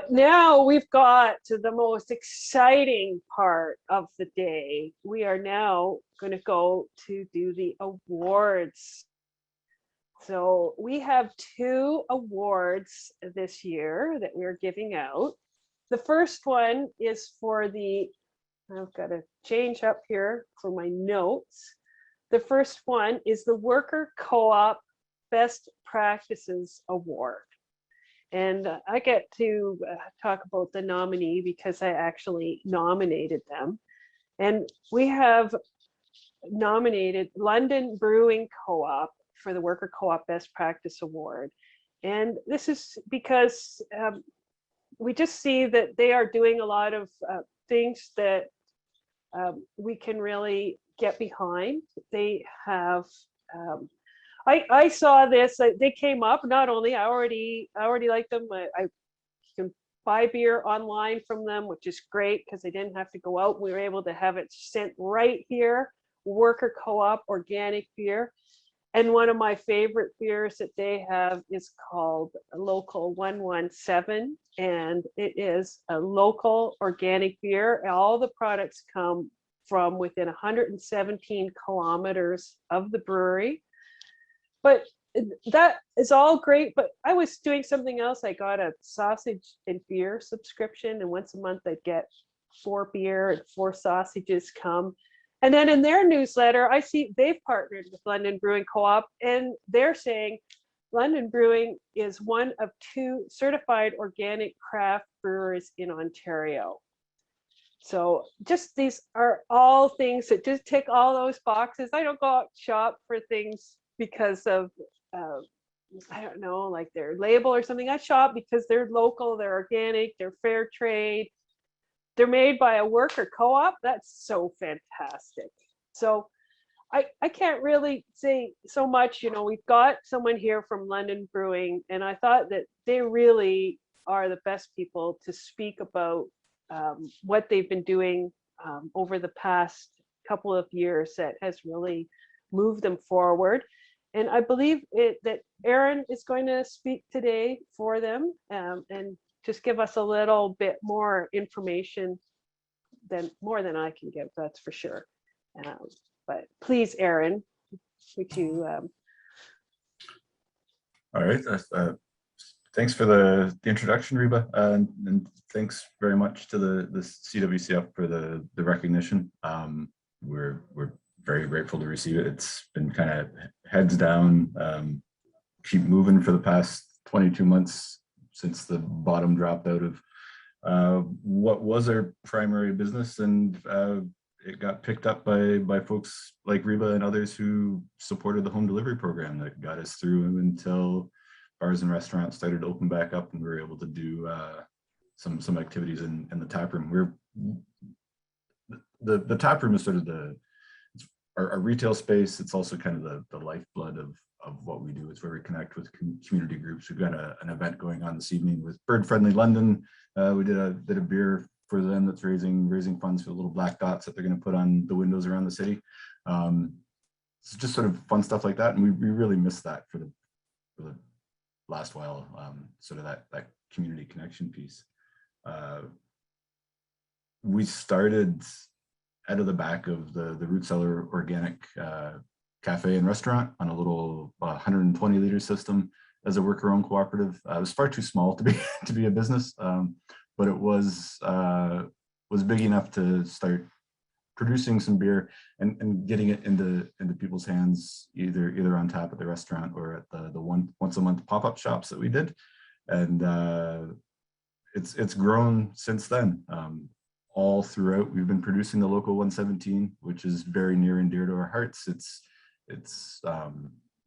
But now we've got to the most exciting part of the day. We are now going to go to do the awards. So we have 2 awards this year that we're giving out. The first one is for the, I've got to change up here for my notes. The first one is the Worker Co-op Best Practices Award. And I get to talk about the nominee because I actually nominated them. And we have nominated London Brewing Co-op for the Worker Co-op Best Practice Award. And this is because we just see that they are doing a lot of things that we can really get behind. They have I saw this. They came up. Not only I already like them. I can buy beer online from them, which is great because they didn't have to go out. We were able to have it sent right here. Worker Co-op organic beer, and one of my favorite beers that they have is called Local 117, and it is a local organic beer. All the products come from within 117 kilometers of the brewery. But that is all great, but I was doing something else. I got a sausage and beer subscription, and once a month I'd get 4 beer and 4 sausages come. And then in their newsletter, I see they've partnered with London Brewing Co-op, and they're saying London Brewing is one of 2 certified organic craft brewers in Ontario. So just these are all things that just tick all those boxes. I don't go out shop for things because of I don't know, like their label or something. I shop because they're local, they're organic, they're fair trade, they're made by a worker co-op. That's so fantastic. So I can't really say so much. You know, we've got someone here from London Brewing, and I thought that they really are the best people to speak about what they've been doing over the past couple of years that has really moved them forward. And I believe that Aaron is going to speak today for them and just give us a little bit more information more than I can give, that's for sure. But please, Aaron, would you? All right. Thanks for the introduction, Reba, and thanks very much to the CWCF for the recognition. We're very grateful to receive it. It's been kind of heads down, keep moving for the past 22 months since the bottom dropped out of what was our primary business, and it got picked up by folks like Reba and others who supported the home delivery program that got us through until bars and restaurants started to open back up, and we were able to do some activities in the tap room. The tap room is sort of our retail space. It's also kind of the lifeblood of what we do. It's where we connect with community groups. We've got an event going on this evening with Bird Friendly London. We did a beer for them that's raising funds for the little black dots that they're going to put on the windows around the city. It's just sort of fun stuff like that, and we really miss that for the last while. Sort of that community connection piece. We started out of the back of the Root Cellar Organic Cafe and Restaurant on a little 120 liter system as a worker-owned cooperative. It was far too small to be a business, but it was big enough to start producing some beer and getting it into people's hands, either on tap at the restaurant or at the once a month pop-up shops that we did. And it's grown since then. All throughout, we've been producing the Local 117, which is very near and dear to our hearts. It's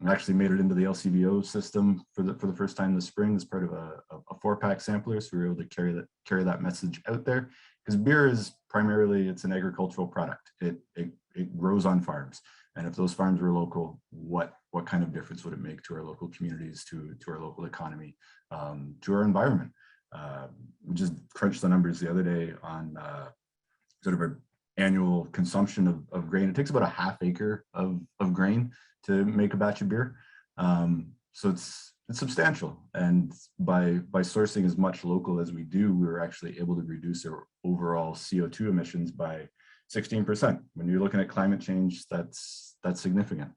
actually made it into the LCBO system for the first time this spring as part of a 4-pack sampler. So we were able to carry that message out there, because beer is primarily, it's an agricultural product. It grows on farms, and if those farms were local, what kind of difference would it make to our local communities, to our local economy, to our environment? We just crunched the numbers the other day on sort of our annual consumption of grain. It takes about a half acre of grain to make a batch of beer. So it's it's substantial. And by sourcing as much local as we do, we were actually able to reduce our overall CO2 emissions by 16%. When you're looking at climate change, that's significant.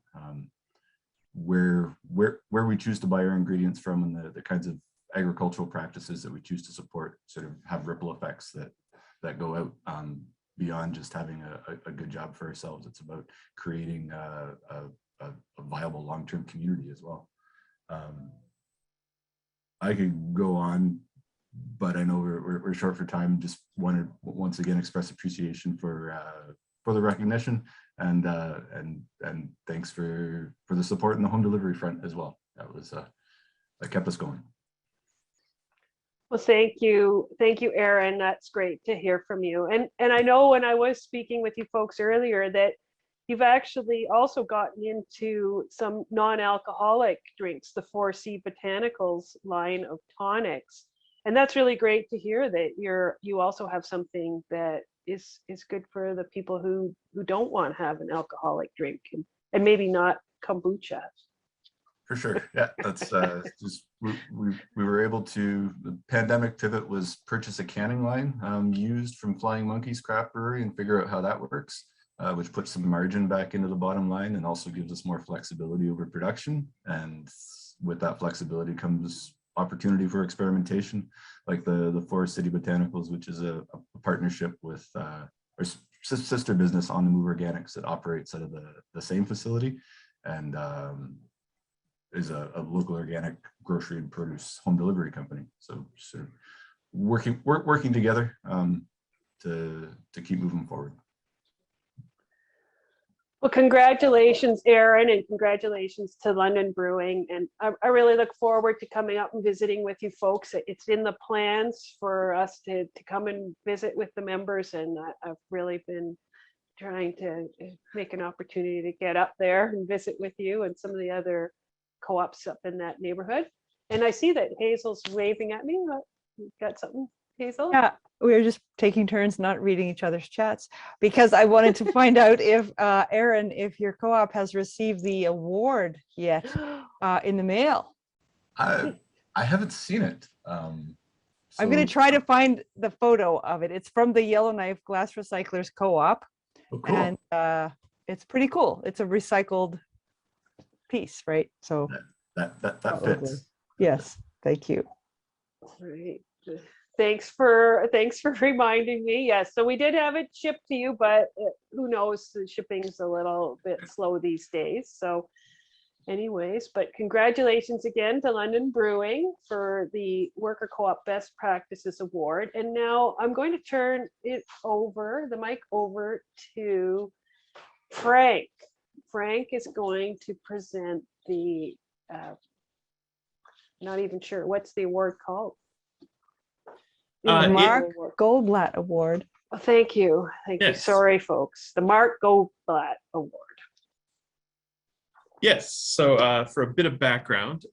Where we choose to buy our ingredients from and the kinds of agricultural practices that we choose to support sort of have ripple effects that go out beyond just having a good job for ourselves. It's about creating a viable long-term community as well. I could go on, but I know we're short for time. Just wanted once again express appreciation for the recognition and thanks for the support in the home delivery front as well. That kept us going. Well, thank you, Aaron. That's great to hear from you. And I know when I was speaking with you folks earlier that you've actually also gotten into some non-alcoholic drinks, the 4C Botanicals line of tonics. And that's really great to hear that you also have something that is good for the people who don't want to have an alcoholic drink and maybe not kombucha. For sure. Yeah, that's just we were able to, the pandemic pivot was purchase a canning line used from Flying Monkeys Craft Brewery and figure out how that works. Which puts some margin back into the bottom line and also gives us more flexibility over production. And with that flexibility comes opportunity for experimentation, like the Forest City Botanicals, which is a partnership with our sister business On the Move Organics that operates out of the same facility and is a local organic grocery and produce home delivery company. So sort of working together to keep moving forward. Well, congratulations, Aaron, and congratulations to London Brewing. And I really look forward to coming up and visiting with you folks. It's in the plans for us to come and visit with the members. And I've really been trying to make an opportunity to get up there and visit with you and some of the other co-ops up in that neighborhood. And I see that Hazel's waving at me. You got something, Hazel? Yeah, we were just taking turns not reading each other's chats because I wanted to find out if Aaron, if your co-op has received the award yet in the mail. I haven't seen it. I'm going to try to find the photo of it. It's from the Yellowknife Glass Recyclers Co-op. Oh, cool. And it's pretty cool. It's a recycled piece, right? So that fits. Yes, thank you. Right. Thanks for reminding me. Yes, so we did have it shipped to you, but who knows, the shipping's a little bit slow these days. So anyways, but congratulations again to London Brewing for the Worker Co-op Best Practices Award. And now I'm going to turn the mic over to Frank. Frank is going to present the, not even sure, what's the award called? The Mark Goldblatt Award. Oh, thank you. Thank you. Sorry, folks. The Mark Goldblatt Award. Yes. So for a bit of background,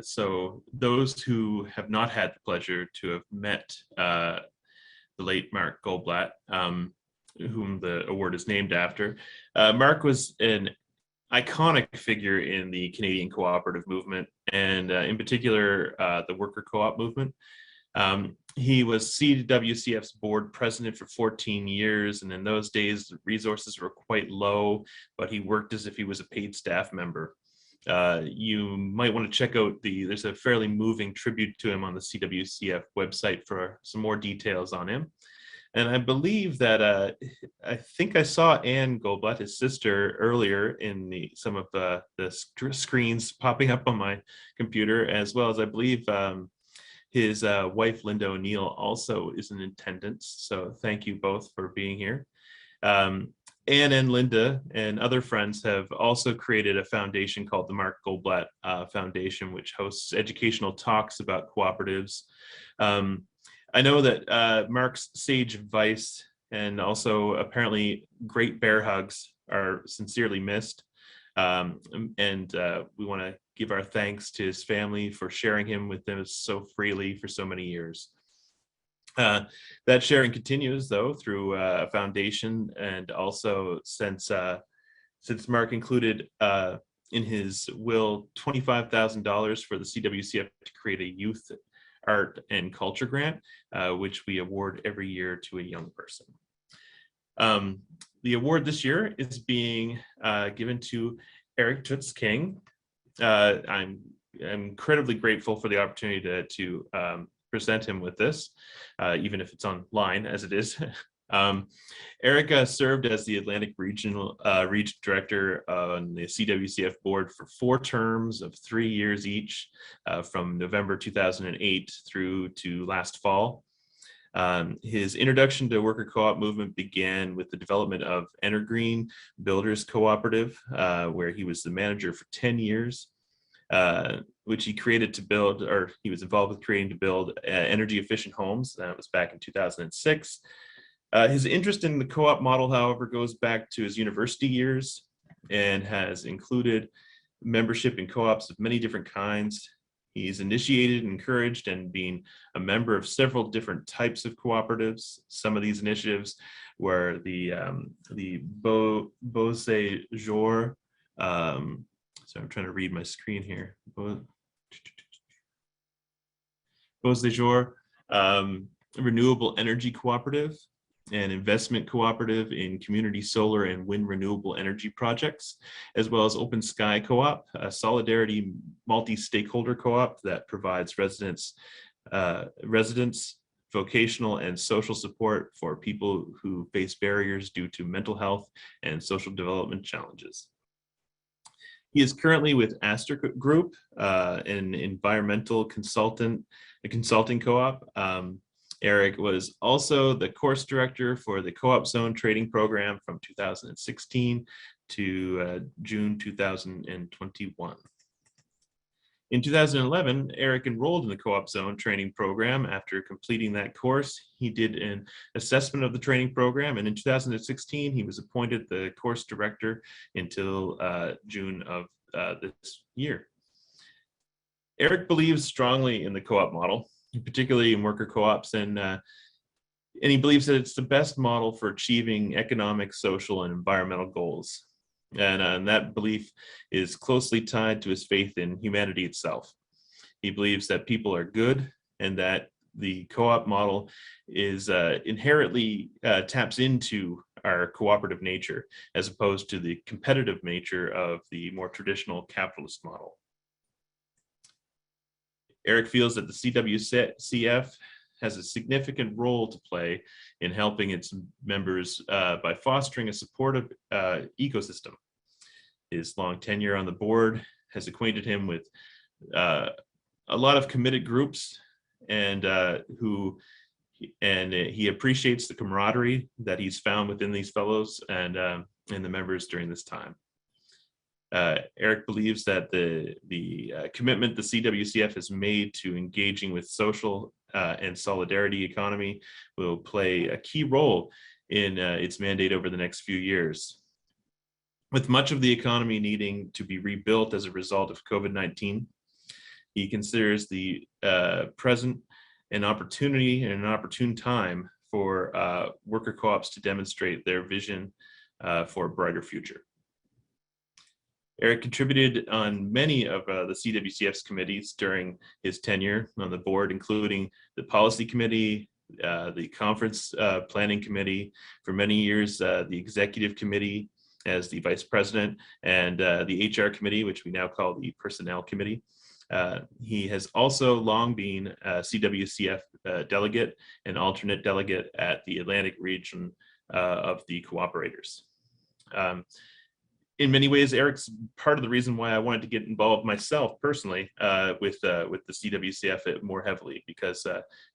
so those who have not had the pleasure to have met the late Mark Goldblatt, whom the award is named after, Mark was an iconic figure in the Canadian cooperative movement, and in particular, the worker co-op movement. He was CWCF's board president for 14 years, and in those days, the resources were quite low, but he worked as if he was a paid staff member. You might want to check out there's a fairly moving tribute to him on the CWCF website for some more details on him. And I believe that, I think I saw Anne Goldblatt, his sister, earlier in some of the screens popping up on my computer, as well as I believe his wife, Linda O'Neill, also is in attendance. So thank you both for being here. Anne and Linda and other friends have also created a foundation called the Mark Goldblatt Foundation, which hosts educational talks about cooperatives. I know that Mark's sage advice and also apparently great bear hugs are sincerely missed. And we want to give our thanks to his family for sharing him with them so freely for so many years. That sharing continues though through a foundation, and also since Mark included in his will $25,000 for the CWCF to create a youth art and culture grant, which we award every year to a young person. The award this year is being given to Eric Tusz-King. I'm incredibly grateful for the opportunity to present him with this, even if it's online as it is. Eric served as the Atlantic Regional Region Director on the CWCF board for 4 terms of 3 years each, from November 2008 through to last fall. His introduction to worker co-op movement began with the development of Energreen Builders Cooperative, where he was the manager for 10 years, which he created to build, or he was involved with creating to build energy efficient homes. That was back in 2006. His interest in the co-op model, however, goes back to his university years and has included membership in co-ops of many different kinds. He's initiated, encouraged, and been a member of several different types of cooperatives. Some of these initiatives were the Beaux Jours. So I'm trying to read my screen here. Beaux Jours, Renewable Energy Cooperative, an investment cooperative in community solar and wind renewable energy projects, as well as Open Sky Co-op, a solidarity multi-stakeholder co-op that provides residents, vocational and social support for people who face barriers due to mental health and social development challenges. He is currently with Astor Group, an environmental consulting co-op. Eric was also the course director for the Co-op Zone training program from 2016 to June 2021. In 2011, Eric enrolled in the Co-op Zone training program. After completing that course, he did an assessment of the training program, and in 2016, he was appointed the course director until June of this year. Eric believes strongly in the co-op model, particularly in worker co-ops, and he believes that it's the best model for achieving economic, social, and environmental goals. And that belief is closely tied to his faith in humanity itself. He believes that people are good and that the co-op model is inherently taps into our cooperative nature as opposed to the competitive nature of the more traditional capitalist model. Eric feels that the CWCF has a significant role to play in helping its members by fostering a supportive ecosystem. His long tenure on the board has acquainted him with a lot of committed groups, and he appreciates the camaraderie that he's found within these fellows and the members during this time. Eric believes that the commitment the CWCF has made to engaging with social and solidarity economy will play a key role in its mandate over the next few years. With much of the economy needing to be rebuilt as a result of COVID-19, he considers the present an opportunity and an opportune time for worker co-ops to demonstrate their vision for a brighter future. Eric contributed on many of the CWCF's committees during his tenure on the board, including the policy committee, the conference planning committee, for many years, the executive committee as the vice president, and the HR committee, which we now call the personnel committee. He has also long been a CWCF delegate and alternate delegate at the Atlantic region of the Co-operators. In many ways, Eric's part of the reason why I wanted to get involved myself personally with the CWCF more heavily, because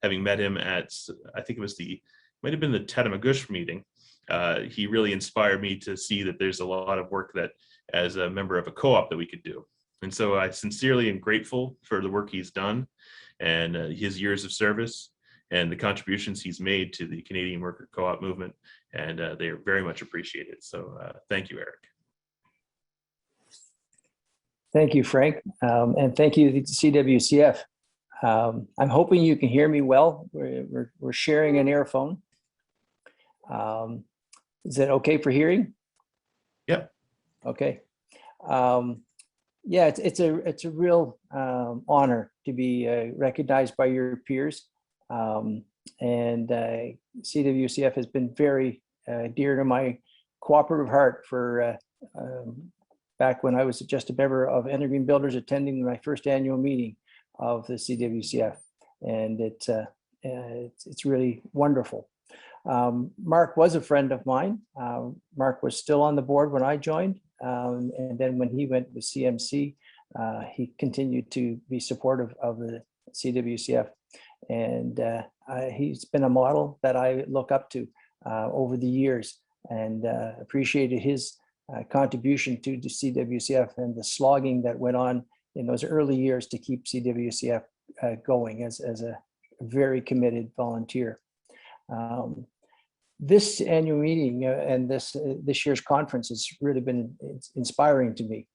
having met him at, I think it was might have been the Tetamagush meeting, he really inspired me to see that there's a lot of work that as a member of a co-op that we could do. And so I sincerely am grateful for the work he's done and his years of service and the contributions he's made to the Canadian worker co-op movement. And they are very much appreciated. So thank you, Eric. Thank you, Frank. And thank you to CWCF. I'm hoping you can hear me well. We're sharing an earphone. Is that okay for hearing? Yep. Okay. Yeah, it's a real honor to be recognized by your peers. And CWCF has been very dear to my cooperative heart for back when I was just a member of Evergreen Builders, attending my first annual meeting of the CWCF, and it's really wonderful. Mark was a friend of mine. Mark was still on the board when I joined, and then when he went to CMC, he continued to be supportive of the CWCF, and he's been a model that I look up to over the years, and appreciated his contribution to the CWCF and the slogging that went on in those early years to keep CWCF going as a very committed volunteer. This annual meeting and this year's conference has really been inspiring to me.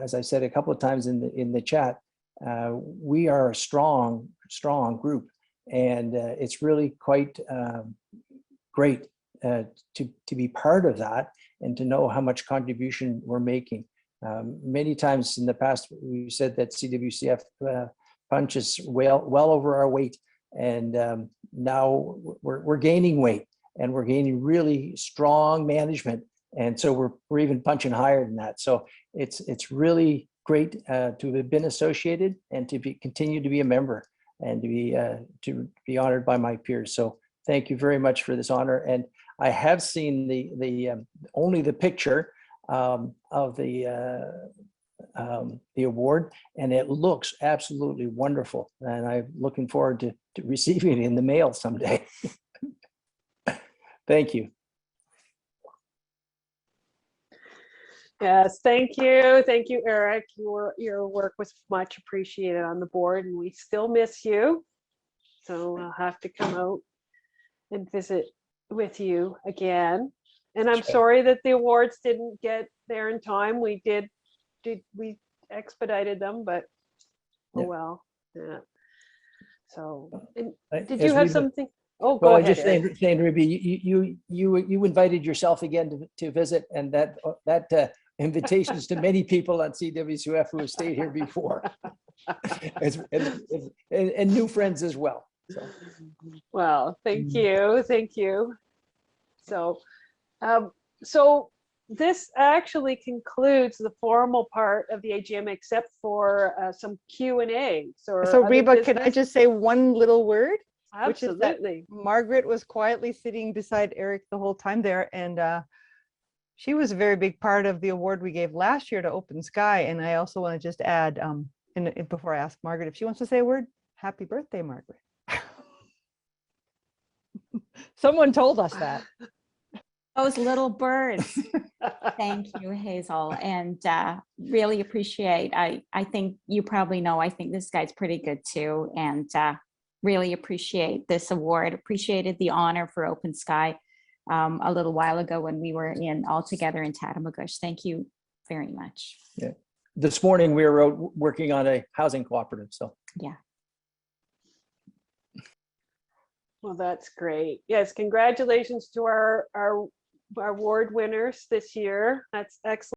As I said a couple of times in the chat, we are a strong group, and it's really quite great to be part of that and to know how much contribution we're making. Many times in the past, we said that CWCF punches well over our weight, and now we're gaining weight, and we're gaining really strong management, and so we're even punching higher than that. So it's really great to have been associated and to continue to be a member and to be honored by my peers. So thank you very much for this honor. And I have seen only the picture of the award, and it looks absolutely wonderful. And I'm looking forward to receiving it in the mail someday. Thank you. Yes, thank you, Eric. Your work was much appreciated on the board, and we still miss you. So I'll have to come out and visit with you again. And I'm sorry that the awards didn't get there in time. We expedited them, but oh well. Yeah. So, did you have something? Oh, go ahead. Just saying, Reba, you invited yourself again to visit, and that invitation is to many people on CWCF who have stayed here before, and new friends as well. So. Well, thank you. So, so this actually concludes the formal part of the AGM, except for some Q&A. So Reba, can I just say one little word? Absolutely. Which is that Margaret was quietly sitting beside Eric the whole time there, and she was a very big part of the award we gave last year to Open Sky. And I also want to just add, before I ask Margaret if she wants to say a word, happy birthday, Margaret. Someone told us that. Those little birds. Thank you, Hazel, and really appreciate. I think you probably know, I think this guy's pretty good too, and really appreciate this award. Appreciated the honor for Open Sky a little while ago when we were all together in Tatamagouche. Thank you very much. Yeah. This morning we were working on a housing cooperative, so. Yeah. Well, that's great. Yes, congratulations to our award winners this year. That's excellent.